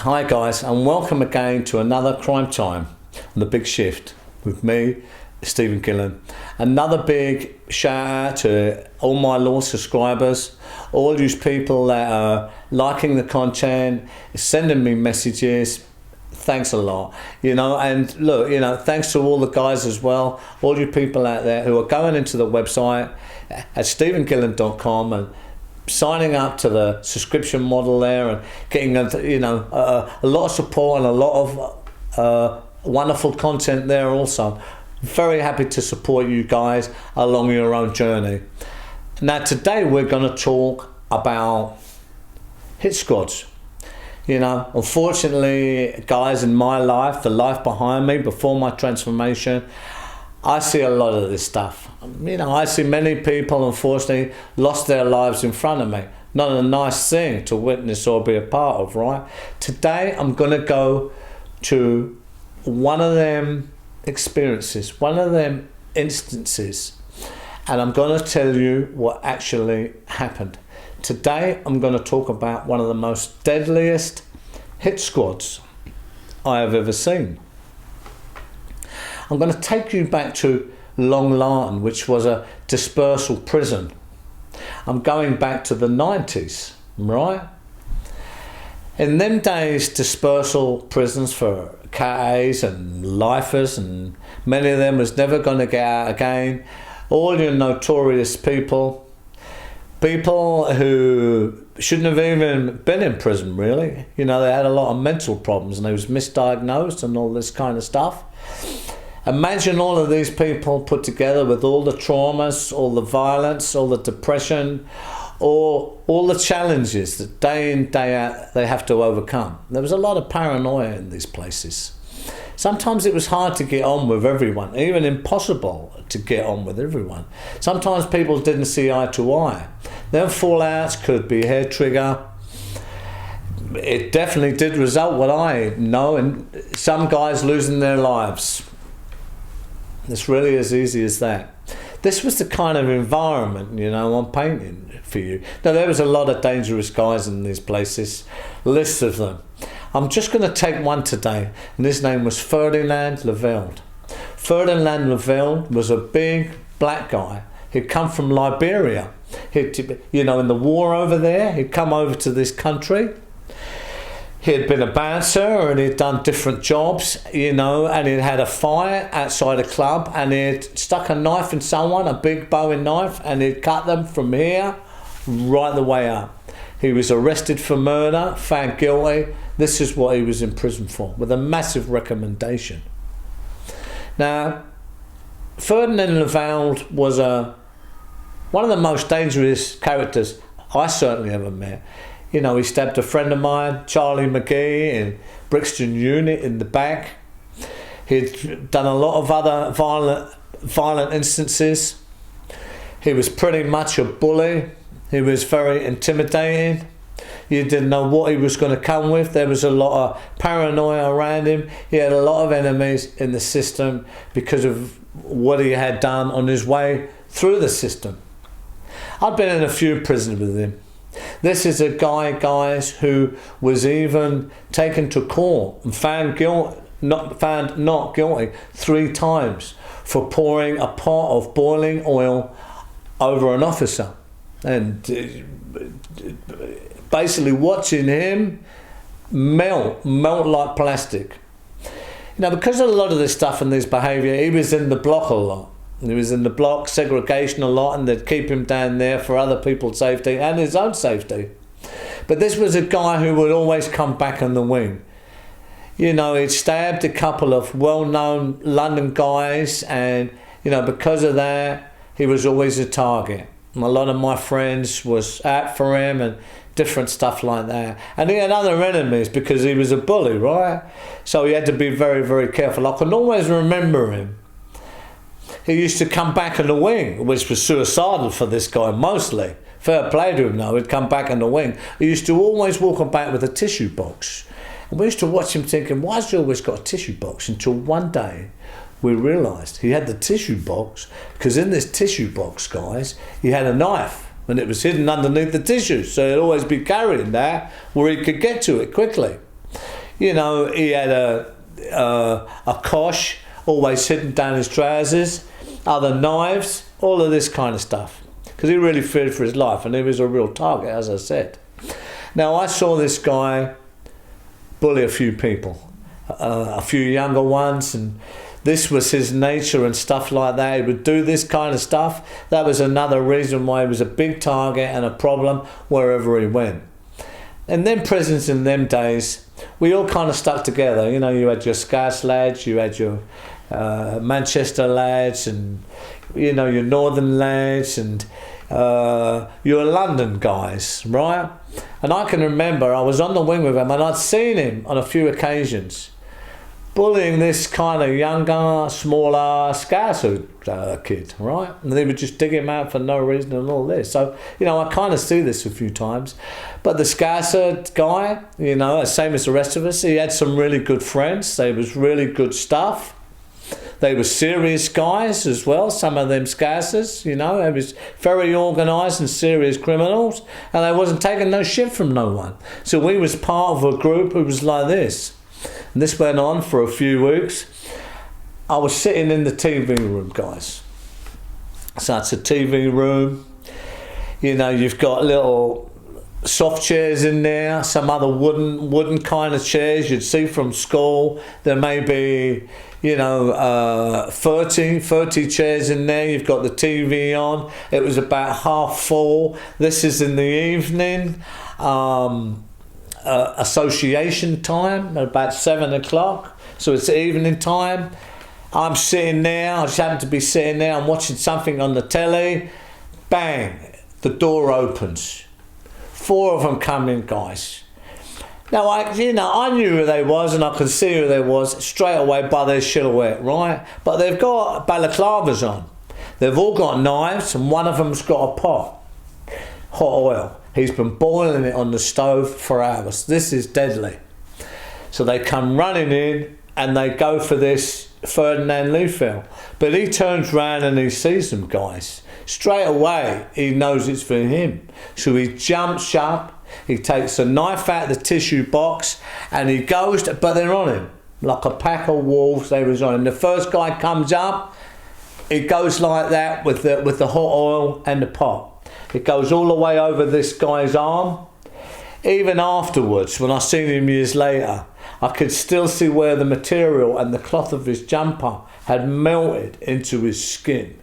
Hi guys, and welcome again to another Crime Time on The Big Shift with me, Stephen Gillen. Another big shout out to all my loyal subscribers, all these people that are liking the content, sending me messages. Thanks a lot, and look, thanks to all the guys as well, all you people out there who are going into the website at stephengillen.com and signing up to the subscription model there and getting a lot of support and a lot of wonderful content there also. Very happy to support you guys along your own journey. Now today we're going to talk about hit squads. Unfortunately, guys, in my life, the life behind me before my transformation, I see a lot of this stuff. I see many people, unfortunately, lost their lives in front of me. Not a nice thing to witness or be a part of, right? Today, I'm going to go to one of them experiences, one of them instances, and I'm going to tell you what actually happened. Today, I'm going to talk about one of the most deadliest hit squads I have ever seen. I'm going to take you back to Long Lartin, which was a dispersal prison. I'm going back to the 90s, right? In them days, dispersal prisons for KAs and lifers, and many of them was never going to get out again. All your notorious people who shouldn't have even been in prison, really. They had a lot of mental problems and they was misdiagnosed and all this kind of stuff. Imagine all of these people put together with all the traumas, all the violence, all the depression, or all the challenges that day in, day out they have to overcome. There was a lot of paranoia in these places. Sometimes it was hard to get on with everyone, even impossible to get on with everyone. Sometimes people didn't see eye to eye. Then fallouts could be hair trigger. It definitely did result, what I know, in some guys losing their lives. It's really as easy as that. This was the kind of environment, I'm painting for you. Now, there was a lot of dangerous guys in these places, lists of them. I'm just going to take one today, and his name was Ferdinand Laville. Ferdinand Laville was a big black guy. He'd come from Liberia. In the war over there, he'd come over to this country. He had been a bouncer and he'd done different jobs, and he'd had a fire outside a club and he'd stuck a knife in someone, a big Bowie knife, and he'd cut them from here right the way up. He was arrested for murder, found guilty. This is what he was in prison for, with a massive recommendation. Now, Ferdinand Laville was one of the most dangerous characters I certainly ever met. He stabbed a friend of mine, Charlie McGee, in Brixton Unit in the back. He'd done a lot of other violent instances. He was pretty much a bully. He was very intimidating. You didn't know what he was going to come with. There was a lot of paranoia around him. He had a lot of enemies in the system because of what he had done on his way through the system. I've been in a few prisons with him. This is a guy, guys, who was even taken to court and found not guilty 3 times for pouring a pot of boiling oil over an officer and basically watching him melt like plastic. Because of a lot of this stuff and this behaviour, he was in the block a lot. He was in the block, segregation a lot, and they'd keep him down there for other people's safety and his own safety. But this was a guy who would always come back on the wing. He'd stabbed a couple of well-known London guys, and, because of that, he was always a target. And a lot of my friends was out for him and different stuff like that. And he had other enemies because he was a bully, right? So he had to be very, very careful. I can always remember him. He used to come back in the wing, which was suicidal for this guy mostly. Fair play to him though, he'd come back in the wing. He used to always walk back with a tissue box. And we used to watch him thinking, why has he always got a tissue box? Until one day we realised he had the tissue box because in this tissue box, guys, he had a knife and it was hidden underneath the tissue. So he'd always be carrying that where he could get to it quickly. You know, he had a kosh always hidden down his trousers, other knives, all of this kind of stuff. Because he really feared for his life, and he was a real target, as I said. Now, I saw this guy bully a few people, a few younger ones, and this was his nature and stuff like that. He would do this kind of stuff. That was another reason why he was a big target and a problem wherever he went. And then prisons in them days, we all kind of stuck together. You know, you had your Scouse lads, you had your Manchester lads, and you know, your Northern lads, and your London guys, right? And I can remember I was on the wing with him, and I'd seen him on a few occasions bullying this kind of younger, smaller Scouse kid, right? And they would just dig him out for no reason and all this. So, you know, I kind of see this a few times. But the Scouse guy, you know, same as the rest of us, he had some really good friends. They was really good stuff. They were serious guys as well, some of them Scousers, you know. They was very organised and serious criminals, and they wasn't taking no shit from no one. So we was part of a group who was like this. And this went on for a few weeks. I was sitting in the TV room, guys. So it's a TV room. You know, you've got little soft chairs in there, some other wooden kind of chairs you'd see from school. There may be, you know, 30 chairs in there. You've got the TV on. It was about half full. This is in the evening. Association time at about 7 o'clock, so it's evening time. I'm sitting there, I just happen to be sitting there, I'm watching something on the telly. Bang, the door opens. 4 of them come in, guys. Now, I knew who they was, and I could see who they was straight away by their silhouette, right? But they've got balaclavas on. They've all got knives, and one of them's got a pot, hot oil. He's been boiling it on the stove for hours. This is deadly. So they come running in and they go for this Ferdinand Laville. But he turns round and he sees them, guys. Straight away, he knows it's for him. So he jumps up, he takes a knife out of the tissue box, and he goes, but they're on him. Like a pack of wolves, they was on him. The first guy comes up, it goes like that with the hot oil and the pot. It goes all the way over this guy's arm. Even afterwards, when I seen him years later, I could still see where the material and the cloth of his jumper had melted into his skin.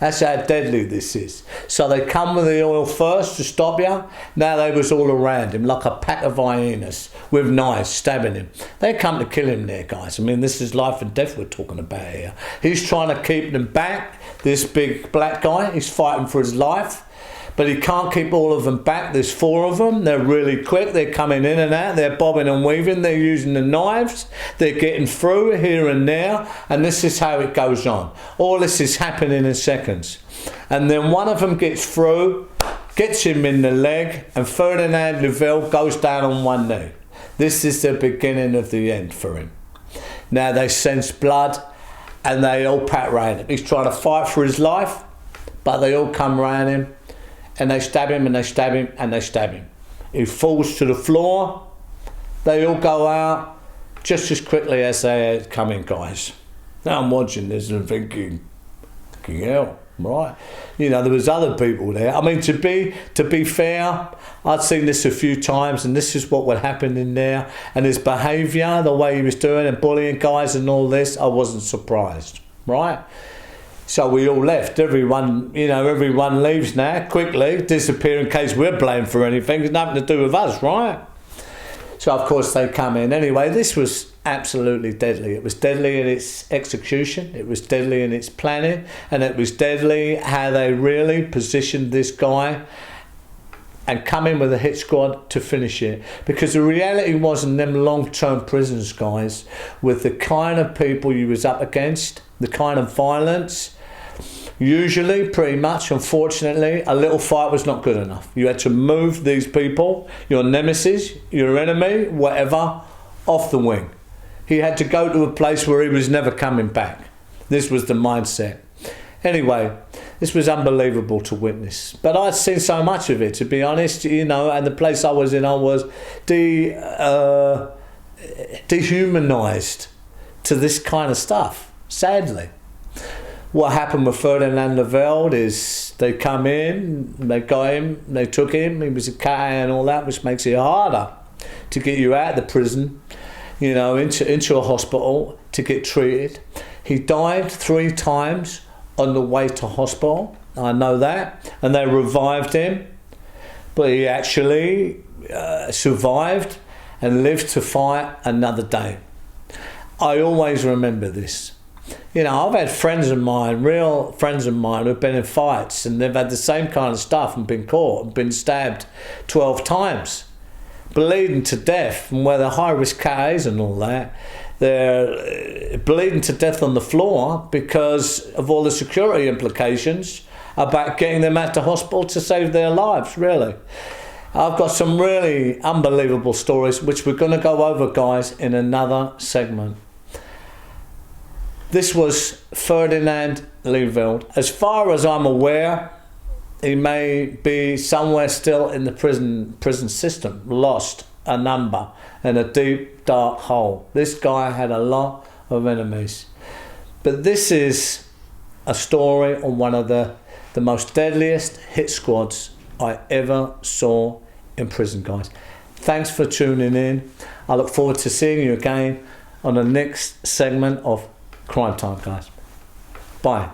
That's how deadly this is. So they come with the oil first to stop you. Now they was all around him like a pack of hyenas with knives stabbing him. They come to kill him there, guys. I mean, this is life and death we're talking about here. He's trying to keep them back. This big black guy, he's fighting for his life. But he can't keep all of them back. There's 4 of them. They're really quick. They're coming in and out. They're bobbing and weaving. They're using the knives. They're getting through here and there. And this is how it goes on. All this is happening in seconds. And then one of them gets through, gets him in the leg, and Ferdinand Laville goes down on one knee. This is the beginning of the end for him. Now they sense blood and they all pat round him. He's trying to fight for his life, but they all come round him. And they stab him, and they stab him, and they stab him. He falls to the floor. They all go out just as quickly as they had come in, guys. Now I'm watching this and thinking, hell, right? You know, there was other people there. I mean, to be fair, I'd seen this a few times, and this is what would happen in there. And his behaviour, the way he was doing and bullying guys and all this, I wasn't surprised, right? So we all left. Everyone leaves now, quickly, disappear in case we're blamed for anything. It's nothing to do with us, right? So, of course, they come in. Anyway, this was absolutely deadly. It was deadly in its execution. It was deadly in its planning. And it was deadly how they really positioned this guy and come in with a hit squad to finish it. Because the reality was in them long-term prisons, guys, with the kind of people you was up against, the kind of violence, usually, pretty much, unfortunately, a little fight was not good enough. You had to move these people, your nemesis, your enemy, whatever, off the wing. He had to go to a place where he was never coming back. This was the mindset. Anyway, this was unbelievable to witness. But I'd seen so much of it, to be honest, you know, and the place I was in, dehumanised to this kind of stuff, sadly. What happened with Ferdinand Laville is they come in, they got him, they took him, he was a KA and all that, which makes it harder to get you out of the prison, you know, into a hospital to get treated. He died 3 times on the way to hospital, I know that, and they revived him, but he actually survived and lived to fight another day. I always remember this. You know, I've had friends of mine, real friends of mine, who've been in fights and they've had the same kind of stuff and been caught and been stabbed 12 times, bleeding to death, and where they're high-risk KAs and all that, they're bleeding to death on the floor because of all the security implications about getting them out to hospital to save their lives, really. I've got some really unbelievable stories which we're going to go over, guys, in another segment. This was Ferdinand Laville. As far as I'm aware, he may be somewhere still in the prison system, lost, a number, in a deep, dark hole. This guy had a lot of enemies. But this is a story on one of the most deadliest hit squads I ever saw in prison, guys. Thanks for tuning in. I look forward to seeing you again on the next segment of Crime Time, guys. Bye.